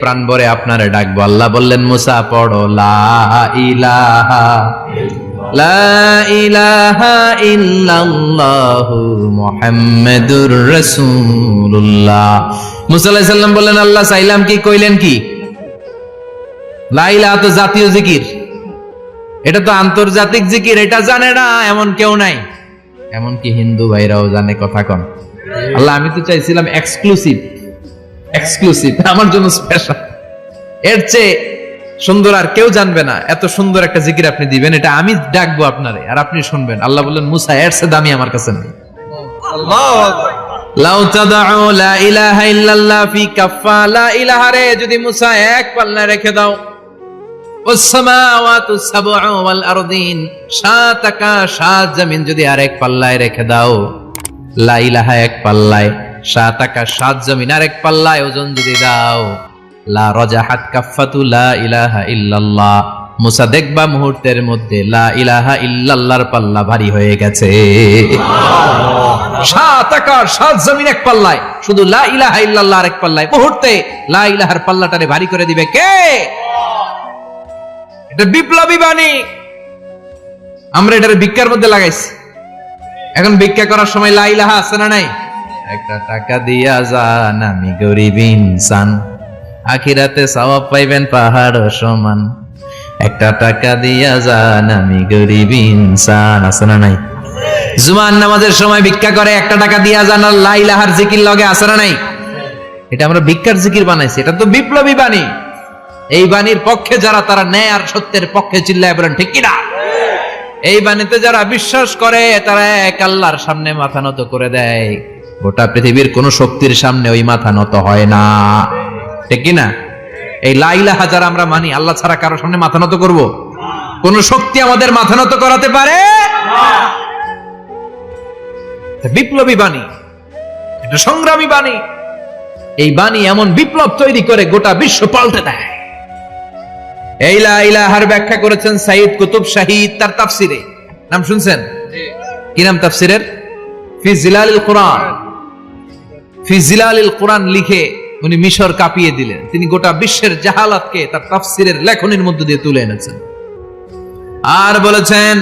প্রাণ ভরে আপনারে ডাকবো। আল্লাহ বললেন মুসা পড়ো লা ইলাহা ইল্লাল্লাহু মুহাম্মাদুর রাসূলুল্লাহ। মুসা আলাইহিস সালাম বললেন আল্লাহ চাইলাম কি, কইলেন কি? লা ইলাহা তো জাতীয় জিকির, এটা তো আন্তর্জাতিক জিকির, এটা জানে না এমন কেউ নাই, এমনকি হিন্দু ভাইরাও জানে। কথা কন আল্লাহ, আমি তো চাইছিলাম এক্সক্লুসিভ, আমার জন্য স্পেশাল, এর চেয়ে সুন্দর আর কেউ জানবে না, এত সুন্দর একটা জিকির আপনি দিবেন, এটা আমি ডাকবো আপনারে আর আপনি শুনবেন। আল্লাহ বললেন মুসা এর চেয়ে দামি আমার কাছে নেই। লাউ তাদউ লা ইলাহা ইল্লাল্লাহ ফি কাফা, লা ইলাহা রে যদি মুসা এক পাল্লায় রেখে দাও, ওয়াস সামাওয়াতু সাবউ ওয়াল আরদিন, সাত আকাশ সাত জমিন যদি আরেক পাল্লায় রেখে দাও, লা ইলাহা এক পাল্লায়, সাত আকাশ সাত জমিন আরেক পাল্লায় ওজন যদি দাও, লা রাজাহাত কাফাতু লা ইলাহা ইল্লাল্লাহ, মুসা দেখবা মুহূর্তের মধ্যে লা ইলাহা ইল্লাল্লাহর পাল্লা ভারী হয়ে গেছে। সাত আকাশ সাত জমিন এক পাল্লায়, শুধু লা ইলাহা ইল্লাল্লাহ আরেক পাল্লায়, মুহূর্তে লা ইলাহার পাল্লাটারে ভারী করে দিবে কে? এটা বিপ্লবী বাণী। আমরা এটার ভিক্ষার মধ্যে লাগাইছি। এখন ভিক্ষা করার সময় লা ইলাহা আছে না নাই? একটা টাকা দিয়া যান আমি গরিব ইনসান, আখিরাতে সওয়াব পাইবেন পাহাড় সমান। একটা টাকা দিয়া যান আমি গরিব ইনসান, আছে না নাই? জুমার নামাজের সময় ভিক্ষা করে একটা টাকা দিয়া যান আর লা ইলাহার জিকির লগে, আছে না নাই? এটা আমরা ভিক্ষার জিকির বানাইছি, এটা তো বিপ্লবী বাণী। এই বাণীর পক্ষে যারা, তারা ন্যায় আর সত্যের পক্ষে চিল্লায় বলেন ঠিক কিনা? এই বাণীতে যারা বিশ্বাস করে তারা এক আল্লাহর সামনে মাথা নত করে দেয়, গোটা পৃথিবীর কোন শক্তির সামনে ওই মাথা নত হয় না, ঠিক কিনা? এই লা ইলাহা যারা আমরা মানি, আল্লাহ ছাড়া কারো সামনে মাথা নত করব? কোন শক্তি আমাদের মাথা নত করাতে পারে না। বিপ্লবী বাণী, এটা সংগ্রামী বাণী। এই বাণী এমন বিপ্লব তৈরি করে গোটা বিশ্ব পাল্টে দেয়। এই লা ইলাহার ব্যাখ্যা করেছেন সাইয়্যিদ কুতুব শাহীদ তার তাফসিরে। নাম শুনছেন? কি নাম তাফসিরের? ফি জিলালিল কুরআন। ফি জিলালিল কুরআন লিখে উনি মিশর কাঁপিয়ে দিলেন। তিনি গোটা বিশ্বের জাহালাতকে তার তাফসিরের লেখনীর মধ্য দিয়ে তুলে এনেছেন। আর বলেছেন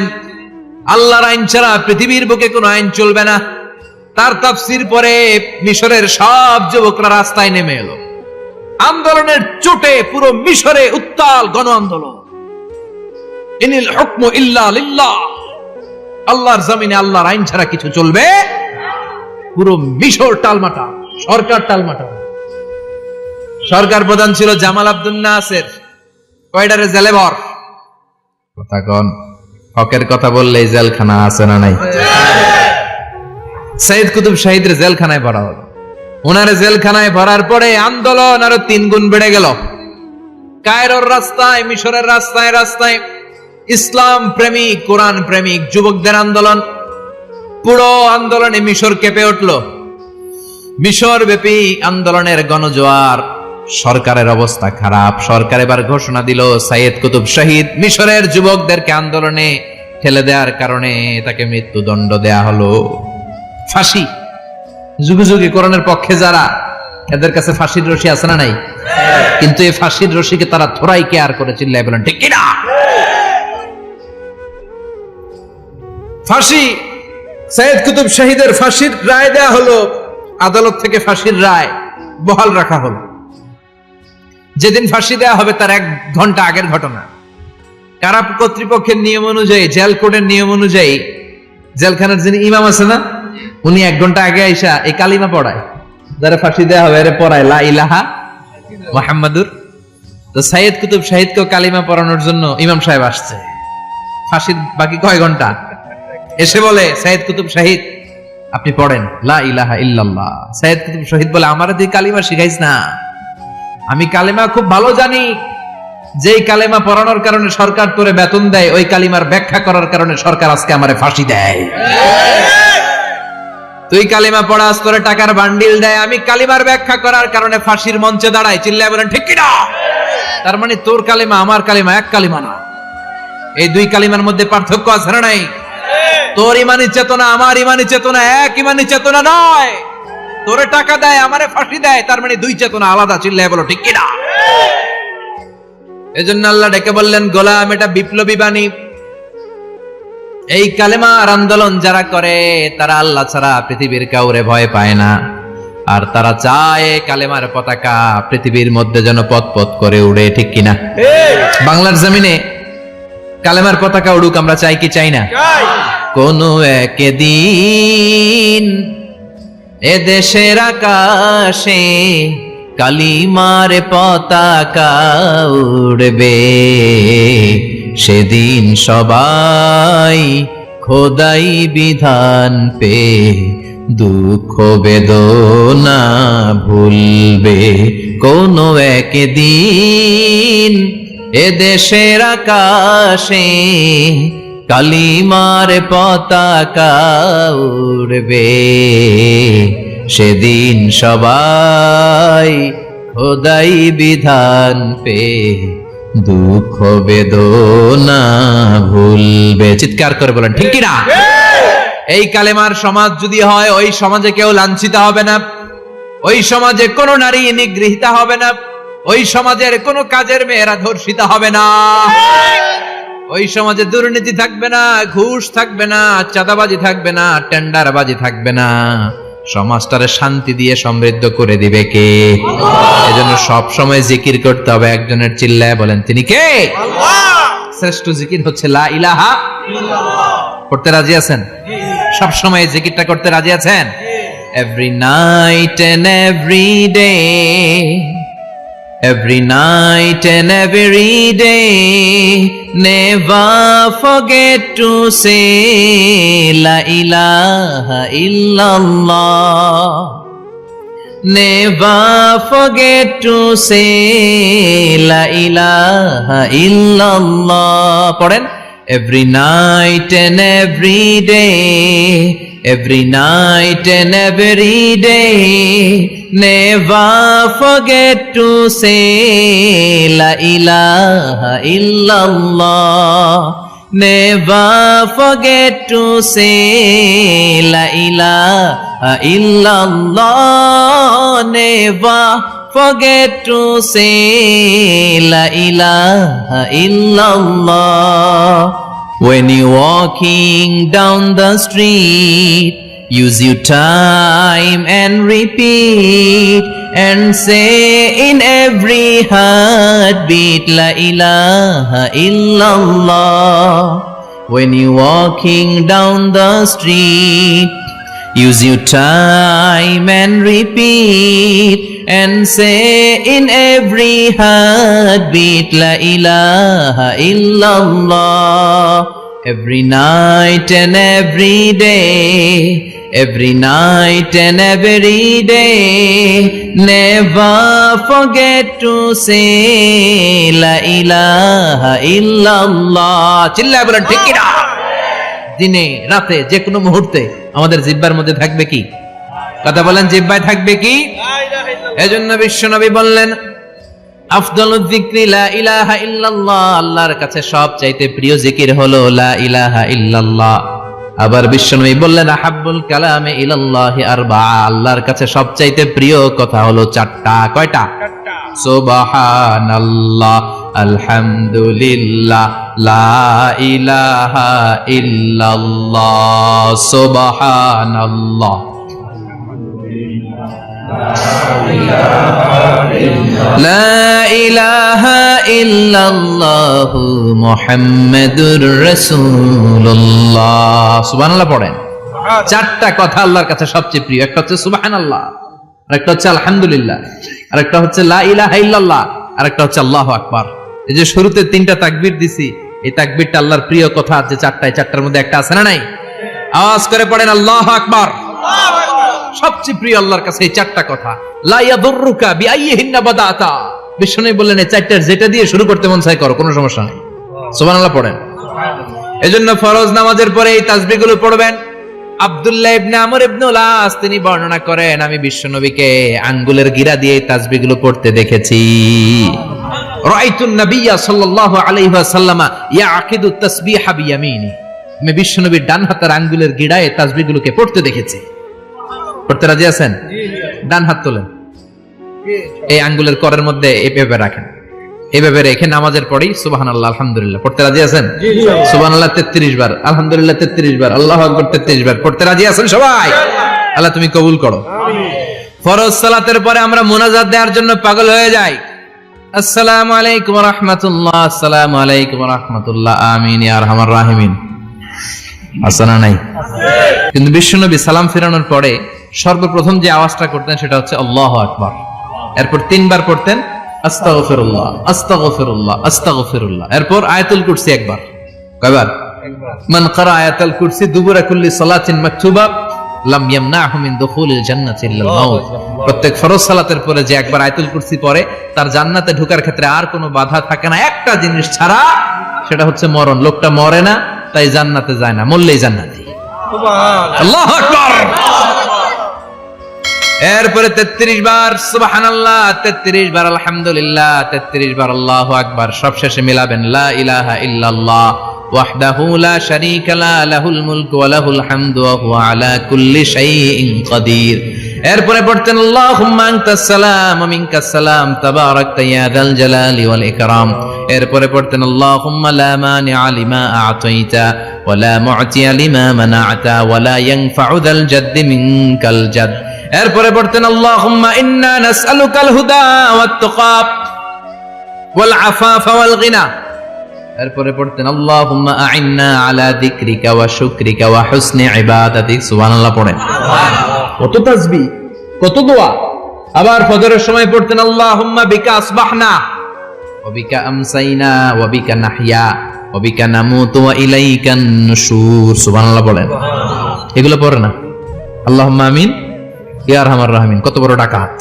আল্লাহর আইন ছাড়া পৃথিবীর বুকে কোনো আইন চলবে না। তার তাফসির পরে মিশরের সব যুবকরা রাস্তায় নেমে এলো। আন্দোলনের চোটে পুরো মিশরে উত্তাল গণ আন্দোলন। ইনিল হুকমু ইল্লা লিল্লাহ, আল্লাহর জমিনে আল্লাহর আইন ছাড়া কিছু চলবে? পুরো মিশর টালমাটা, সরকার টালমাটা। সরকার প্রধান ছিল জামাল আব্দুল নাসের, কয়টারে জেলে ভর। কথা কন, হকের কথা বললেই জেলখানা আছে না নাই? সাইয়্যিদ কুতুব শাহীদের জেলখানায় ভরা হলো। ওনারে জেলখানায় ভরার পরে আন্দোলন আরো 3 গুণ বেড়ে গেল। কায়রোর রাস্তায়, মিশরের রাস্তায় রাস্তায় ইসলাম প্রেমিক, কোরআন প্রেমিক যুবকদের আন্দোলন। পুরো আন্দোলনে মিশর কেঁপে উঠল। মিশর ব্যাপী আন্দোলনের গণজোয়ার। সরকারের অবস্থা খারাপ। সরকার এবার ঘোষণা দিল সাইয়্যিদ কুতুব শাহীদ মিশরের যুবকদেরকে আন্দোলনে ঠেলে দেওয়ার কারণে তাকে মৃত্যুদণ্ড দেয়া হলো, ফাঁসি। যুগে যুগে কোরআনের পক্ষে যারা, এদের কাছে ফাঁসির রশি আছে না নাই? কিন্তু এই ফাঁসির রশিকে তারা থোড়াই কেয়ার করে চিল্লায় বলেন ঠিক কিনা? ফাঁসি, সাইয়্যিদ কুতুব শাহীদের ফাঁসির রায় দেয়া হলো। আদালত থেকে ফাঁসির রায় বহাল রাখা হলো। যেদিন ফাঁসি দেয়া হবে তার 1 ঘন্টা আগের ঘটনা। কারা কর্তৃপক্ষের নিয়ম অনুযায়ী, জেল কোডের নিয়ম অনুযায়ী জেলখানার যিনি ইমাম আছে না, উনি 1 ঘন্টা আগে আইসা এই কালিমা পড়ায়, যারা ফাঁসি দেয়া হবে এর পড়ায় লা ইলাহা মুহাম্মাদুর। তো সাইয়্যিদ কুতুব শাহীদকে কালিমা পড়ানোর জন্য ইমাম সাহেব আসছে। ফাঁসির বাকি কয় ঘন্টা, এসে বলে সাইয়্যিদ কুতুব শাহীদ আপনি পড়েন লা ইলাহা ইল্লাল্লাহ। সাইয়্যিদ কুতুব শাহীদ বলে আমারে তুই কালিমা শিখাইস না, আমি কালিমা খুব ভালো জানি। যেই কালিমা পড়ানোর কারণে সরকার তোরে বেতন দেয়, ওই কালিমার ব্যাখ্যা করার কারণে সরকার আজকে আমারে ফাঁসি দেয়। তুই কালিমা পড়াস, তোরে টাকার বান্ডিল দেয়, আমি কালিমার ব্যাখ্যা করার কারণে ফাঁসির মঞ্চে দাঁড়াই, চিল্লায় বলেন ঠিক কিনা? তার মানে তোর কালিমা আমার কালিমা এক কালিমা না। এই 2 কালিমার মধ্যে পার্থক্য আছে না নাই? তোর ইমানি চেতনা আমার ইমানি চেতনা এক ইমানি চেতনা নয়। তোরে টাকা দেয়, আমারে ফাঁসি দেয়, তার মানে দুই চেতনা আলাদা। চিল্লায় বলো ঠিক কিনা? এজন্য আল্লাহ ডেকে বললেন, গোলাম এটা বিপ্লবী বাণী। এই কালেমার আন্দোলন যারা করে তারা আল্লাহ ছাড়া পৃথিবীর কাউরে ভয় পায় না, আর তারা চায় কালেমার পতাকা পৃথিবীর মধ্যে যেন পথ পথ করে উড়ে। ঠিক কিনা? বাংলার জমিনে কালেমার পতাকা উড়ুক, আমরা চাই কি চাই না? কোন একদিন এ দেশের আকাশে কালিমার পতাকা উড়বে, সেদিন সবাই খোদাই বিধান পে দুঃখ বেদনা ভুলবে। কোন একদিন এ দেশের আকাশে কালিমার পতাকা উড়বে, সেদিন সবাই খোদাই বিধান পে দুঃখ বেদনা ভুলবে। চিৎকার করে বলেন ঠিক কিনা? এই কালেমার সমাজ যদি হয়, ওই সমাজে কেউ লাঞ্ছিত হবে না, ওই সমাজে কোনো নারী নিগৃহীত হবে না, ওই সমাজের কোনো কাজের মেয়েরা ধর্ষিত হবে না, ওই সমাজে দুর্নীতি থাকবে না, ঘুষ থাকবে না, চাঁদাবাজি থাকবে না, টেন্ডারবাজি থাকবে না। সমাজটারে শান্তি দিয়ে সমৃদ্ধ করে দিবে কে? এজন্য সব সময় জিকির করতে হবে একজনের। চিল্লায় বলেন তিনি কে? আল্লাহ। শ্রেষ্ঠ জিকির হচ্ছে লা ইলাহা ইল্লাল্লাহ। করতে রাজি আছেন? সব সময় জিকিরটা করতে রাজি আছেন? Every night and every day, every night and every day, never forget to say la ilaha illallah. Never forget to say la ilaha illallah. পড়েন, every night and every day, every night and every day, never forget to say la ilaha illallah. Never forget to say la ilaha illallah. Never forget to say la ilaha illallah. When you're walking down the street, use your time and repeat and say in every heartbeat la ilaha illallah. When you're walking down the street, use your time and repeat and say in every heartbeat la ilaha illallah. Every night and every day, every night and every day, never forget to say la ilaha illallah. চিল্লায় বলেন ঠিক কিনা? দিনে রাতে যে কোনো মুহূর্তে আমাদের জিহ্বার মধ্যে থাকবে কি? কথা বলেন, জিহ্বায় থাকবে কি? এজন্য বিশ্বনবী বললেন, আফদালুয যিকরি লা ইলাহা ইল্লাল্লাহ। আল্লাহর কাছে সবচাইতে প্রিয় জিকির হলো লা ইলাহা ইল্লাল্লাহ। আবার বিশ্বনবী বললেন, আহাব্বুল কালামে ইলাল্লাহি আরবাআ। আল্লাহর কাছে সবচাইতে প্রিয় কথা হলো চারটা। কয়টা? সুবহানাল্লাহ, আলহামদুলিল্লাহ, লা ইলাহা ইল্লাল্লাহ। সুবহানাল্লাহ, লা ইলাহা ইল্লাল্লাহ, মুহাম্মাদুর রাসূলুল্লাহ। সুবহানাল্লাহ পড়েন। চারটা কথা আল্লাহর কাছে সবচেয়ে প্রিয়। একটা হচ্ছে সুবহানাল্লাহ, আরেকটা হচ্ছে আলহামদুলিল্লাহ, আরেকটা হচ্ছে লা ইলাহা ইল্লাল্লাহ, আরেকটা হচ্ছে আল্লাহু আকবার। এই যে শুরুতে তিনটা তাকবীর দিছি, এই তাকবীরটা আল্লাহর প্রিয় কথা আছে চারটায়। চারটার মধ্যে একটা আছে না নাই? আওয়াজ করে পড়েন আল্লাহু আকবার। সবচেয়ে প্রিয় আল্লাহর কাছে এই চারটা কথা। লা ইয়াদুররুকা বিআইয়িহিন্না বাদাতা। বিষ্ণু বললেন এই চারটার যেটা দিয়ে শুরু করতে মন চায় করো, কোনো সমস্যা নেই। সুবহানাল্লাহ পড়েন। এজন্য ফরজ নামাজের পরে এই তাসবিহগুলো পড়বেন। আব্দুল্লাহ ইবনে আমর ইবনে আস তিনি বর্ণনা করেন, আমি বিশ্বনবীকে আঙ্গুলের গিরা দিয়ে এই তাসবিহগুলো পড়তে দেখেছি। রাআইতুন নাবিয়্যা সাল্লাল্লাহু আলাইহি ওয়াসাল্লাম ইয়াকিদু তাসবিহা বিয়ামিনি। আমি বিশ্বনবীর ডান হাতের আঙ্গুলের গিরায় তাসবিহগুলোকে পড়তে দেখেছি। পড়তে রাজি আছেন? ডান হাত তোলেন, এই আঙ্গুলের করের মধ্যে এভাবে রাখেন, এভাবে রেখে নামাজের পরেই সুবহানাল্লাহ আলহামদুলিল্লাহ পড়তে রাজি আছেন? সুবহানাল্লাহ 33 বার, আলহামদুলিল্লাহ 33 বার, আল্লাহু আকবার 33 বার পড়তে রাজি আছেন সবাই? আল্লাহ তুমি কবুল করো। ফরজ সালাতের পরে আমরা মুনাজাত দেওয়ার জন্য পাগল হয়ে যাই। আসসালামু আলাইকুম ওয়া রাহমাতুল্লাহ, আসসালামু আলাইকুম ওয়া রাহমাতুল্লাহ, আমিন ইয়া আরহামার রাহিমিন। আসনা নাই? কিন্তু বিশ্বনবী সালাম ফেরানোর পরে সর্বপ্রথম যে আওয়াজটা করতেন সেটা হচ্ছে আল্লাহু আকবার। এরপর 3 বার পড়তেন আস্তাগফিরুল্লাহ আস্তাগফিরুল্লাহ আস্তাগফিরুল্লাহ। এরপর আয়াতুল কুরসি একবার। কয়বার? মান ক্বারা আয়াতুল কুরসি দুবুরা কুল্লি সালাতিন মাকতুবা লাম ইয়ামনাহু মিন দুখুলিল জান্নাতি ইল্লাল মাউত। প্রত্যেক ফরজ সালাতের পরে যে একবার আয়াতুল কুরসি পড়ে তার জান্নাতে ঢোকার ক্ষেত্রে আর কোনো বাধা থাকে না, একটা জিনিস ছাড়া, সেটা হচ্ছে মরণ। লোকটা মরে না তাই জান্নাতে যায় না, মরলেই জান্নাতি। সুবহানাল্লাহ, আল্লাহু আকবার। এরপরে 33 বার সুবহানাল্লাহ, 33 বার আলহামদুলিল্লাহ, 33 বার আল্লাহু আকবার। সবশেষে মিলাবেন লা ইলাহা ইল্লাল্লাহ ওয়াহদাহু লা শারীকা লা লাহুল মুলকু ওয়া লাহুল হামদু ওয়া হুয়া আলা কুল্লি শাইইন কাদির। এরপরে পড়তেন আল্লাহুম্মা আনতাস সালাম ওয়া মিনকাস সালাম তাবারাকতা ইয়া যাল জালালি ওয়াল ইকরাম। এরপরে পড়তেন আল্লাহুম্মা লা মানিআ লিমা আ'তাইতা ওয়া লা মু'তিয়া লিমা মানা'তা ওয়া লা ইয়ানফা'ু যাল জাদ্দি মিনকাল জাদ। এরপরে পড়তেন আল্লাহুম্মা ইন্না নাসআলুকাল হুদা ওয়াত তুকা ওয়াল আফাফা ওয়াল গিনা। এরপরে পড়তেন আল্লাহুম্মা আ'ইন্না আলা যিকরিকা ওয়া শুকরিকা ওয়া হুসনি ইবাদাতিক। সুবহানাল্লাহ পড়েন। কত তাসবিহ, কত দোয়া। আবার ফজরের সময় পড়তেন আল্লাহুম্মা বিকা আসবাহনা ওয়া বিকা আমসাইনা ওয়া বিকা নাহইয়া ওয়া বিকা নামুতু ওয়া ইলাইকান নুশুর। সুবহানাল্লাহ পড়েন। এগুলো পড়ে না? আল্লাহুম্মা আমিন ইয়া আরহামার রাহিমিন। কত বড় ডাকাত।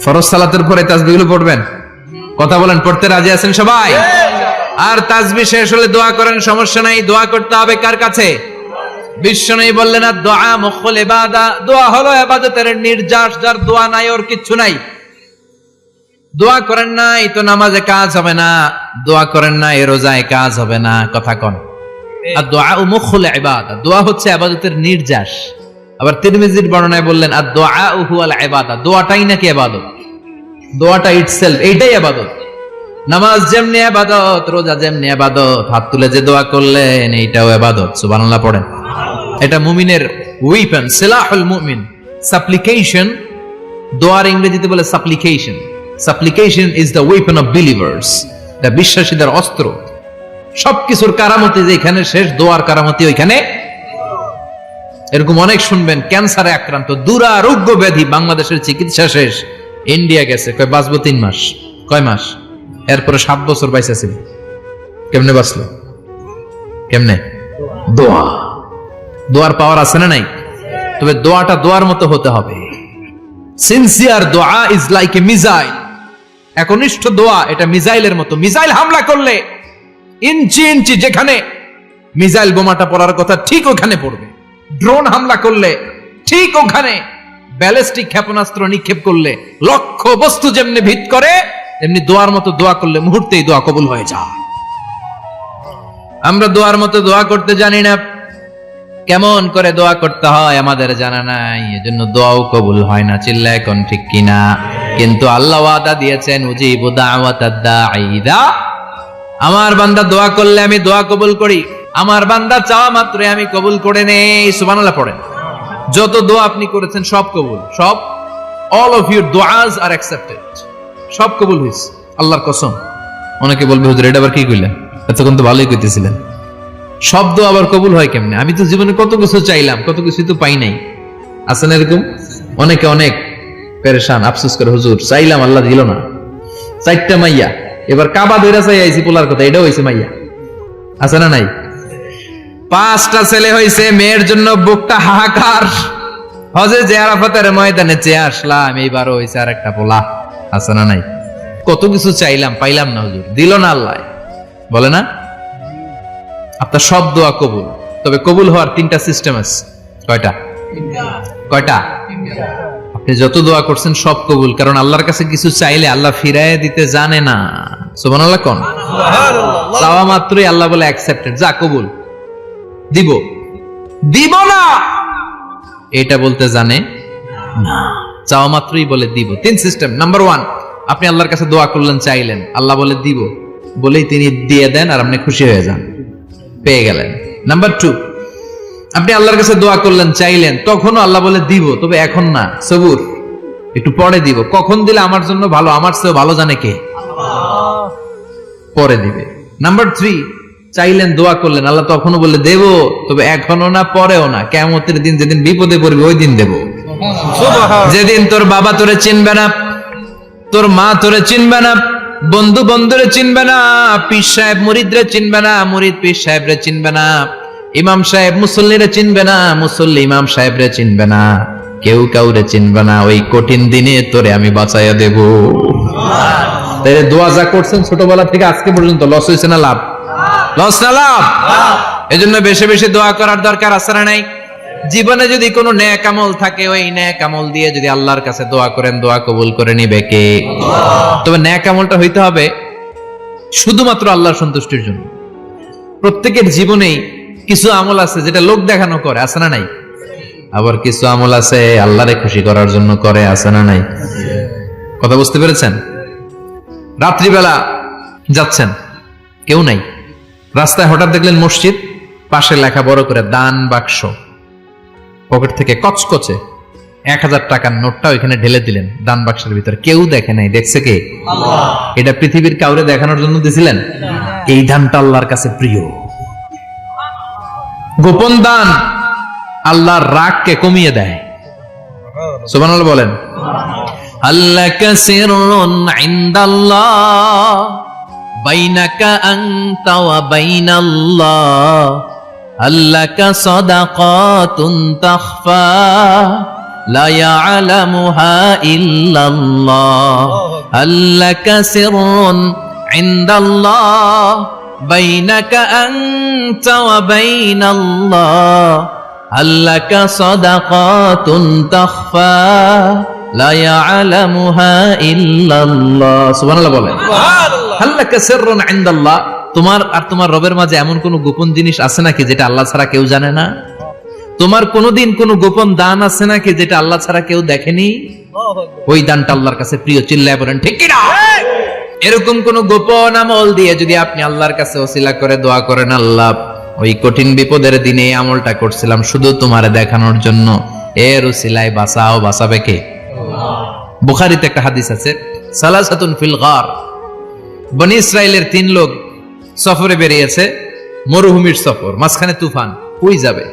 ফরজ সালাতের পরে তাসবিহগুলো পড়বেন। কথা বলেন, পড়তে রাজি আছেন সবাই? আর তাসবিহ শেষ হলে দোয়া করেন, সমস্যা নাই। দোয়া করতে হবে কার কাছে? বিশ্বনবী বললেন না, দোয়া মুখুল ইবাদা, দোয়া হলো ইবাদতের নির্যাস। যার দোয়া নাই ওর কিচ্ছু নাই। দোয়া করেন নাই তো নামাজে কাজ হবে না, দোয়া করেন নাই রোজায় কাজ হবে না। কথা কোন? আর দোয়া মুখুল ইবাদা, দোয়া হচ্ছে ইবাদতের নির্যাস। আবার তিরমিজির বর্ণনায় বললেন আর দোয়া হুয়াল ইবাদা, দোয়াটাই নাকি ইবাদত। দোয়াটা ইটসেলফ, এইটাই ইবাদত। নামাজ যেমনি ইবাদত, রোজা যেমনি ইবাদত, হাত তুলে যে দোয়া করলেন এইটাও ইবাদত। সুবহানাল্লাহ পড়েন। এটা মুমিনের ওয়েপন, সিলাহুল মুমিন। সাপ্লিকেশন, দোয়ার ইংরেজিতে বলে সাপ্লিকেশন। সাপ্লিকেশন is the weapon of believers, এটা বিশ্বাসীদের অস্ত্র। সবকিছুর কারামতি যেখানে শেষ, দোয়ার কারামতি ওইখানে। এরকম অনেক শুনবেন, ক্যান্সারে আক্রান্ত, দুরারোগ্য ব্যাধি, বাংলাদেশের চিকিৎসা শেষ, ইন্ডিয়া গেছে, কয় বাঁচবো 3 মাস। কয় মাস? এরপরে 7 বছর বাইসা ছিল। কেমনে বাঁচলো? কেমনে? দোয়া। দোয়ার পাওয়ার আছে না নাই? তবে দোয়াটা দোয়ার মতো হতে হবে। সিনসিয়ার দোয়া ইজ লাইক এ মিসাইল। একনিষ্ঠ দোয়া এটা মিসাইলের মতো। মিসাইল হামলা করলে ইঞ্চি ইঞ্চি যেখানে মিসাইল বোমাটা পড়ার কথা ঠিক ওখানে পড়বে। ড্রোন হামলা করলে ঠিক ওখানে, ব্যালিস্টিক ক্ষেপণাস্ত্র নিক্ষেপ করলে লক্ষ্য বস্তু যেমনি ভিত করে, তেমনি দোয়ার মতো দোয়া করলে মুহূর্তেই দোয়া কবুল হয়ে যায়। আমরা দোয়ার মতো দোয়া করতে জানি না। কেমন করে দোয়া করতে হয় আমাদের জানা নাই, এজন্য দোয়াও কবুল হয় না। চিল্লা এখন ঠিক কিনা? কিন্তু আল্লাহ ওয়াদা দিয়েছেন উজিবু দাওয়াতাদ দাঈ ইযা, আমার বান্দা দোয়া করলে আমি দোয়া কবুল করি। আমার বান্দা চাওয়া মাত্রই আমি কবুল করে নেই। সুবহানাল্লাহ পড়েন। যত দোয়া আপনি করেছেন সব কবুল, সব। অল অফ ইউর দোয়াজ আর অ্যাকসেপ্টেড, সব কবুল হয়েছে আল্লাহর কসম। অনেকে বলবে হুজুর এটা আবার কি কইলেন, এতক্ষণ তো ভালোই কইতেছিলেন। সব দোয়া আবার কবুল হয় কেমনে? আমি তো জীবনে কত কিছু চাইলাম, কত কিছু তো পাই নাই। আছে না এরকম? অনেকে অনেক পেরেশান, আফসোস করে হুজুর চাইলাম আল্লাহ দিল না। 4টা মাইয়া, এবার কাবা ধইরা চাই আইছি পোলার কথা, এটাও হইছে মাইয়া। আছে না নাই? 5টা ছেলে হইছে, মেয়ের জন্য বুকটা হাহাকার। হজে যে আরাফাতের ময়দানে চেয়ে আসলাম, এইবারও হইছে আর একটা পোলা। আছে না নাই? কত কিছু চাইলাম, পাইলাম না হুজুর, দিল না আল্লাহ। বলে না আপনার সব দোয়া কবুল। তবে কবুল হওয়ার 3টা সিস্টেম আছে। কয়টা? কয়টা? আপনি যত দোয়া করছেন সব কবুল, কারণ আল্লাহর কাছে কিছু চাইলে আল্লাহ ফিরাইয়া দিতে জানে না। সুবহানাল্লাহ কোন? চাওয়া মাত্রই আল্লাহ বলে অ্যাকসেপ্টেড, যা কবুল। দিব দিব না এটা বলতে জানে না, চাওয়া মাত্রই বলে দিব। 3 সিস্টেম। নাম্বার 1, আপনি আল্লাহর কাছে দোয়া করলেন, চাইলেন, আল্লাহ বলে দিব, বলেই তিনি দিয়ে দেন আর আপনি খুশি হয়ে যান, পেয়ে গেলেন। নাম্বার 2, আপনি আল্লাহর কাছে দোয়া করলেন, চাইলেন, তখনও আল্লাহ বলে দিব, তবে এখন না, সবুর, একটু পরে দিব। কখন দিলে আমার জন্য ভালো, আমার চেয়ে ভালো জানে কে? পরে দিবে। নাম্বার 3, চাইলেন, দোয়া করলেন, আল্লাহ তখনও বলে দেব, তবে এখনো না, পরেও না, কিয়ামতের দিন যেদিন বিপদে পড়বে ওই দিন দেব। যেদিন তোর বাবা তোরে চিনবে না, তোর মা তোরে চিনবে না, বন্ধু বন্ধুরে চিনবে না, পীর সাহেব মুরিদরে চিনবে না, মুরিদ পীর সাহেবরে চিনবে না, ইমাম সাহেব মুসল্লিরে চিনবে না, মুসল্লি ইমাম সাহেবরে চিনবে না, কেউ কাউরে চিনবে না। ওই কঠিন দিনে তোরে আমি বাঁচাইয়া দেব। তাই দোয়া যা করছেন ছোটবেলা থেকে আজকে পর্যন্ত, লস হয়েছে না লাভ? লস না লাভ? এজন্য বেশি বেশি দোয়া করার দরকার আছে না নাই? জীবনে যদি কোনো নেক আমল থাকে, ওই নেক আমল দিয়ে যদি আল্লাহর কাছে দোয়া করেন, দোয়া কবুল করে নিবে কে? তবে নেক আমলটা হইতে হবে শুধুমাত্র আল্লাহর সন্তুষ্টির জন্য। প্রত্যেকের জীবনেই কিছু আমল আছে যেটা লোক দেখানো করে, আছে না নাই? আবার কিছু আমল আছে আল্লাহরে খুশি করার জন্য করে, আছে না নাই? কথা বুঝতে পেরেছেন? রাত্রিবেলা যাচ্ছেন, কেউ নাই, রাস্তায় হঠাৎ দেখলেন মসজিদ, পাশে লেখা বড় করে দান বাক্স, পকেট থেকে কচকচে 1000 টাকার নোটটা ওইখানে ঢেলে দিলেন দান বাক্সের ভিতরে। কেউ দেখে নাই, দেখছে কে? আল্লাহ। এটা পৃথিবীর কাউরে দেখানোর জন্য দিছিলেন? এই দানটা আল্লাহর কাছে প্রিয়। গোপন দান আল্লাহর রাগকে কমিয়ে দেয়। সুবহানাল্লাহ বলেন। আল্লাকা সিররুন ইনদাল্লাহ বাইনাকা আনতা ওয়া বাইনাল্লাহ, আল্লাকা সাদাকাতুন তাখফা লা ইয়ালামুহা ইল্লাল্লাহ, আল্লাকা সিররুন ইনদাল্লাহ বাইনাকা আনতা ওয়া বাইনাল্লাহ, আল্লাকা সাদাকাতুন তাখফা লা ইয়ালামুহা ইল্লাল্লাহ। সুবহানাল্লাহ বলেন। সুবহানাল্লাহ। আল্লাকা সিররুন ইনদাল্লাহ, তোমার আর তোমার রবের মাঝে এমন কোন গোপন জিনিস আছে নাকি যেটা আল্লাহ ছাড়া কেউ জানে না? তোমার কোনদিন কোন গোপন দান আছে নাকি যেটা আল্লাহ ছাড়া কেউ দেখেনি? ওই দানটা আল্লাহর কাছে প্রিয়। চিল্লায় বলেন ঠিক কি না? এরকম কোন গোপন আমল দিয়ে যদি আপনি আল্লাহর কাছে ওসিলা করে দোয়া করেন, আল্লাহ ওই কঠিন বিপদের দিনে এই আমলটা করছিলাম শুধু তোমারে দেখানোর জন্য, এর ওসিলায় বাঁচাও, বাঁচাবে কে? বুখারীতে একটা হাদিস আছে, সালাসাতুন ফিল গার, বনি ইসরাইলের 3 লোক সফরে বেরিয়েছে, মরুভূমির সফর, মাঝখানে তুফান, কই যাবে,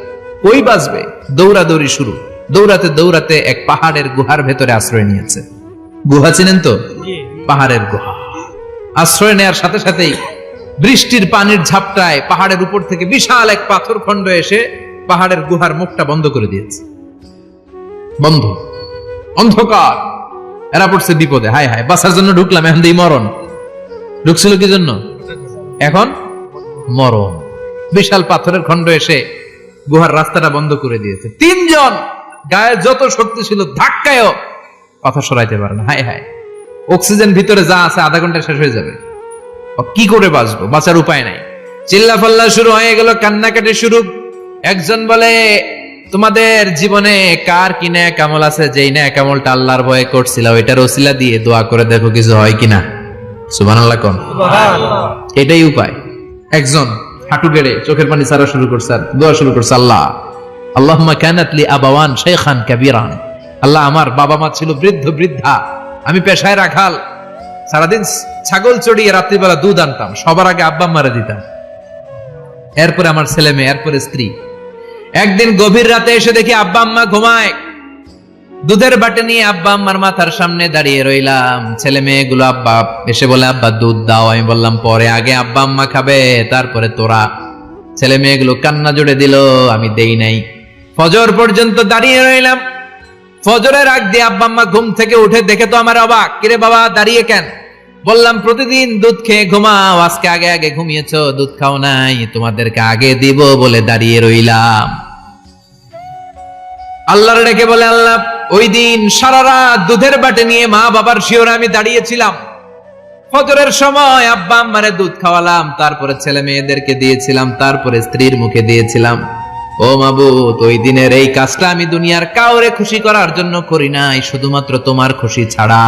কই বাঁচবে, দৌড়াদৌড়ি শুরু। দৌড়াতে দৌড়াতে এক পাহাড়ের গুহার ভেতরে আশ্রয় নিয়েছে। গুহা চিনেন তো? পাহাড়ের গুহা। আশ্রয় নেয়ার সাথে সাথেই বৃষ্টির পানির ঝাপটায় পাহাড়ের উপর থেকে বিশাল এক পাথর খণ্ড এসে পাহাড়ের গুহার মুখটা বন্ধ করে দিয়েছে। বন্ধ, অন্ধকার। এরা পড়ছে বিপদে, হায় হায়, বাঁচার জন্য ঢুকলাম, এখন দিই মরণ। ঢুকছিল কি জন্য? এখন মরণ। বিশাল পাথরের খণ্ড এসে গুহার রাস্তাটা বন্ধ করে দিয়েছে। 3 জন গায়ে যত শক্তি ছিল ধাক্কায়ও পাথর সরাইতে পারে না। হায় হায়, অক্সিজেন ভিতরে যা আছে আধা ঘন্টা শেষ হয়ে যাবে, কি করে বাঁচবো? বাঁচার উপায় নাই। চিল্লাফাল্লা শুরু হয়ে গেল, কান্নাকাটি শুরু। একজন বলে, তোমাদের জীবনে কার কি নেক আমল আছে, যেই নেক আমলটা আল্লাহর ভয়ে করছিল, ওইটার ওসিলা দিয়ে দোয়া করে দেখো কিছু হয় কিনা। সুবহানাল্লাহ কোন? সুবহানাল্লাহ। এটাই উপায়। একজন হাঁটু গেড়ে চোখের পানি ছাড়া শুরু করছে, আর দোয়া শুরু করছে, আল্লাহ আল্লাহুম্মা কানাত লি আবাওয়ান শাইখান কাবীরান, আল্লাহ আমার বাবা মা ছিল বৃদ্ধ বৃদ্ধা, আমি পেশায় রাখাল, সারাদিন ছাগল চড়িয়ে রাত্রিবেলা দুধ আনতাম, সবার আগে আব্বা আম্মারে দিতাম, এরপরে আমার ছেলে মেয়ে, এরপরে স্ত্রী। একদিন গভীর রাতে এসে দেখি আব্বা আম্মা ঘুমায়, দুধের বাটি নিয়ে আব্বা আম্মার মাথার সামনে দাঁড়িয়ে রইলাম। ছেলে মেয়েগুলো আব্বা এসে বলে, আব্বা দুধ দাও। আমি বললাম পরে, আগে আব্বা আম্মা খাবে, তারপরে তোরা। ছেলে মেয়েগুলো কান্না জুড়ে দিল, আমি দেই নাই। ফজর পর্যন্ত দাঁড়িয়ে রইলাম। ফজরের আগ দিয়ে আব্বা আম্মা ঘুম থেকে উঠে দেখে তো আমার অবাক, কিরে বাবা দাঁড়িয়ে কেন? বললাম প্রতিদিন দুধ খেয়ে ঘুমাও, আজকে আগে আগে ঘুমিয়েছো, দুধ খাও নাই, তোমাদেরকে আগে দিব বলে দাঁড়িয়ে রইলাম। আল্লাহর ডেকে বলে, আল্লাহ ওই দিন সারা রাত দুধের বাটি নিয়ে মা বাবার শিওরে আমি দাঁড়িয়েছিলাম, ফজরের সময় আব্বা আম্মারে দুধ খাওয়ালাম, তারপরে ছেলে মেয়েদেরকে দিয়েছিলাম, তারপরে স্ত্রীর মুখে দিয়েছিলাম। ও মাবুদ, ওই দিনের এই কাজটা আমি দুনিয়ার কাউরে খুশি করার জন্য করি নাই, শুধুমাত্র তোমার খুশি ছাড়া।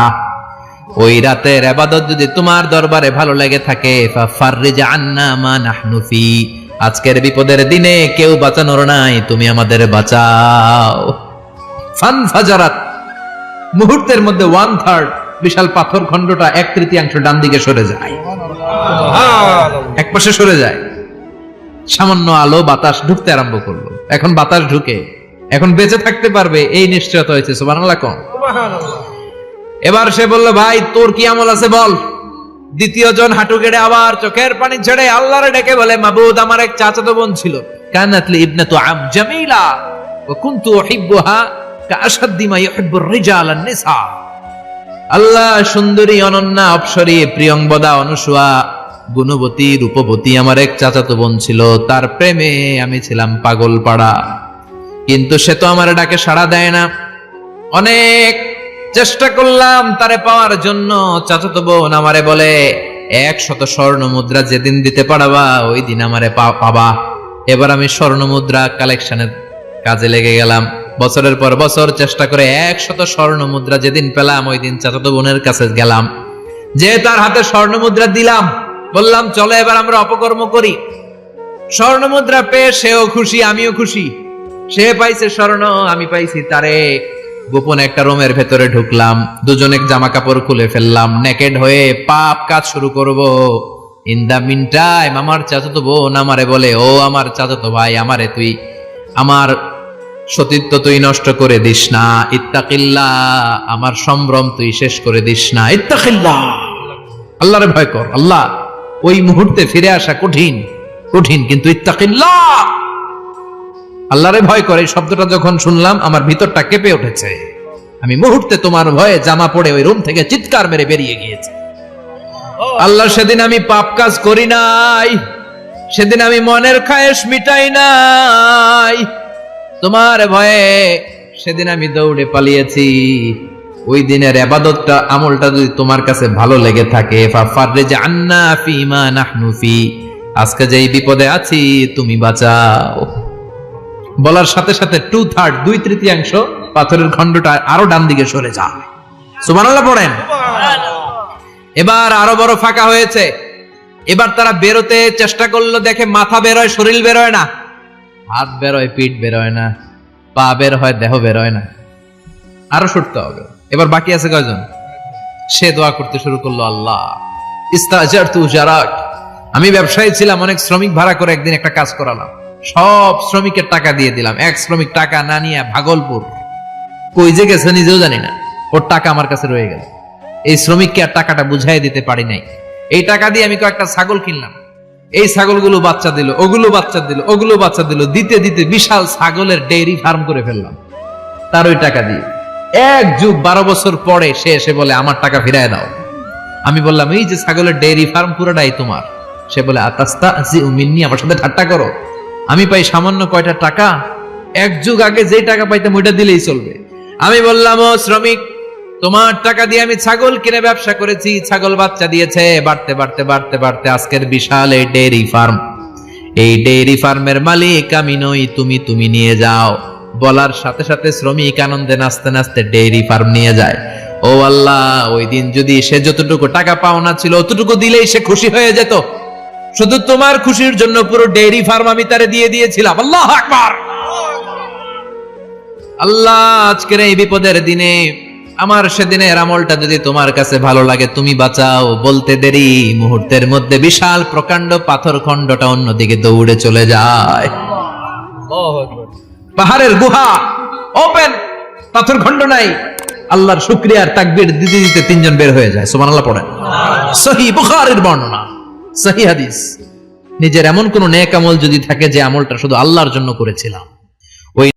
ওই রাতের ইবাদত যদি তোমার দরবারে ভালো লেগে থাকে, ফাফাররিজ আন্না মা নাহনু ফি, আজকের বিপদের দিনে কেউ বাঁচানোর নাই, তুমি আমাদের বাঁচাও। ফানফাজারাত, মুহূর্তের মধ্যে 1/3 বিশাল পাথর খণ্ডটা 1/3 ডান দিকে সরে যায়, এক পাশে সরে যায়। সামান্য আলো বাতাস ঢুকতে আরম্ভ করলো। এখন বাতাস ঢুকে এখন বেঁচে থাকতে পারবে এই নিশ্চয়তা হয়েছে। সুবহানাল্লাহ কোন। এবার সে বলল, ভাই তোর কি আমল আছে বল। দ্বিতীয় জন হাঁটু গেড়ে আবার চোখের পানি ছেড়ে আল্লাহরে ডেকে বলে, মাবুদ, আমার এক চাচাতো বোন ছিল, কানাতলি ইবনাতু আম জামিলা ওয়া কুনতু উহিব্বুহা কাআশাদ্দি মা ইউহিব্বুর রিজাল আন-নিসা। আল্লাহ, সুন্দরী, অনন্যা, অপ্সরী, প্রিয়ংবদা, অনুসুয়া, গুণবতী, রূপবতী আমার এক চাচাতো বোন ছিল, তার প্রেমে আমি ছিলাম পাগল পাড়া। কিন্তু সে তো আমার ডাকে সাড়া দেয় না। অনেক চেষ্টা করলাম তারে পাওয়ার জন্য। চাচাতো বোন আমারে বলে, 100 স্বর্ণ মুদ্রা যেদিন দিতে পারবা ওই দিন আমারে পাবা। এবার আমি স্বর্ণ মুদ্রা কালেকশনের কাজে লেগে গেলাম। বছরের পর বছর চেষ্টা করে 100 স্বর্ণ মুদ্রা যেদিন পেলাম ওই দিন চাচাতো বোনের কাছে গেলাম, যে তার হাতে স্বর্ণ মুদ্রা দিলাম, বললাম চলো এবার আমরা অপকর্ম করি। স্বর্ণ মুদ্রা পেয়ে সেও খুশি, আমিও খুশি। সে পাইছে স্বর্ণ, আমি পাইছি তারে। গোপন একটা রুমের ভেতরে ঢুকলাম, দুজনে জামা কাপড় খুলে ফেললাম, নেকেড হয়ে পাপ কাজ শুরু করব। ইন দা মিন টাইম আমার চাচাতো বোন আমারে বলে, ও আমার চাচাতো ভাই, আমারে তুই আমার সতীত্ব তুই নষ্ট করে দিস না, ইত্তাকিল্লাহ, আমার সম্ভ্রম তুই শেষ করে দিস না, ইত্তাকিল্লাহ, আল্লাহরে ভয় কর। আল্লাহ, ওই মুহূর্তে ফিরে আসা কঠিন কঠিন, কিন্তু ইত্তাকিল্লাহ, আল্লাহরে ভয় করে, এই শব্দটা যখন শুনলাম আমার ভিতরটা কেঁপে উঠেছে। আমি মুহূর্তে তোমার ভয়ে জামা পড়ে ওই রুম থেকে চিৎকার মেরে বেরিয়ে গিয়েছি। আল্লাহ, সেদিন আমি পাপ কাজ করি নাই, সেদিন আমি মনের খায়েশ মিটাই নাই, তোমার ভয়ে সেদিন আমি দৌড়ে পালিয়েছি। ওই দিনের ইবাদতটা, আমলটা যদি তোমার কাছে ভালো লেগে থাকে, ফাফাররিজ আন্না ফিমা নাহনু ফি, আজকে যেই বিপদে আছি তুমি বাঁচাও। বলার সাথে সাথে 2/3 2/3 পাথরের খণ্ডটা আরো ডান দিকে সরে যায়। সুবহানাল্লাহ পড়েন। এবার আরো বড় ফাঁকা হয়েছে। এবার তারা বেরোতে চেষ্টা করলো, দেখে মাথা বেরোয়, শরীর বেরোয় না, হাত বেরোয়, পিঠ বেরোয় না, পা বের হয়, দেহ বেরোয় না, আরো সরতে হবে। এবার বাকি আছে কয়জন? সে দোয়া করতে শুরু করলো, আল্লাহ ইস্তাজারতু জারাক, আমি ব্যবসায়ী ছিলাম, অনেক শ্রমিক ভাড়া করে একদিন একটা কাজ করালাম, সব শ্রমিকের টাকা দিয়ে দিলাম। এক শ্রমিক টাকা না নিয়ে ভাগলপুর কই যে গেছে নিজেও জানি না, ওর টাকা আমার কাছে রয়ে গেল। এই শ্রমিককে আর টাকাটা বুঝাই দিতে পারি নাই। এই টাকা দিয়ে আমি কয়েকটা ছাগল কিনলাম, এই ছাগলগুলো বাচ্চা দিল, ওগুলো বাচ্চা দিল, ওগুলো বাচ্চা দিল, দিতে দিতে বিশাল ছাগলের ডেইরি ফার্ম করে ফেললাম তার ওই টাকা দিয়ে। 1 যুগ 12 বছর পরে সে এসে বলে, আমার টাকা ফিরায় দাও। আমি বললাম, এই যে ছাগলের ডেইরি ফার্ম পুরোটাই তোমার। সে বলে, আতাস্তাজিউ মিন্নি, আমার সাথে ঠাট্টা করো? আমি পাই সামান্য কয়টা টাকা, 1 যুগ আগে যে টাকা পাইতাম ওইটা দিলেই চলবে। আমি বললাম, ও শ্রমিক, তোমার টাকা দিয়ে আমি ছাগল কিনে ব্যবসা করেছি, ছাগল বাচ্চা দিয়েছে, বাড়তে বাড়তে বাড়তে বাড়তে আজকের বিশাল এই ডেইরি ফার্ম, এই ডেইরি ফার্মের মালিক আমি নই, তুমি নিয়ে যাও। বলার সাথে সাথে শ্রমিক আনন্দে নাচতে নাচতে ডেইরি ফার্ম নিয়ে যায়। ও আল্লাহ, ওই দিন যদি সে যতটুকু টাকা পাওনা ছিল অতটুকু দিলেই সে খুশি হয়ে যেত, শুধু তোমার খুশির জন্য পুরো ডেইরি ফার্ম আমি তারে দিয়ে দিয়েছিলাম। আল্লাহু আকবার। আল্লাহ, আজকের এই বিপদের দিনে আমার সেদিনের আমলটা যদি তোমার কাছে ভালো লাগে তুমি বাঁচাও। বলতে দেরি, মুহূর্তের মধ্যে বিশাল প্রকাণ্ড পাথর খণ্ডটা অন্যদিকে দৌড়ে চলে যায়। পাহাড়ের গুহা ওপেন, পাথর খণ্ড নাই। আল্লাহর শুকরিয়ার তাকবীর দিতে দিতে 3 জন বের হয়ে যায়। সুবহানাল্লাহ পড়েন। সহিহ বুখারীর বর্ণনা, সহিহ হাদিস। নিজের এমন কোন নেক আমল যদি থাকে যে আমলটা শুধু আল্লাহর জন্য করেছিলাম,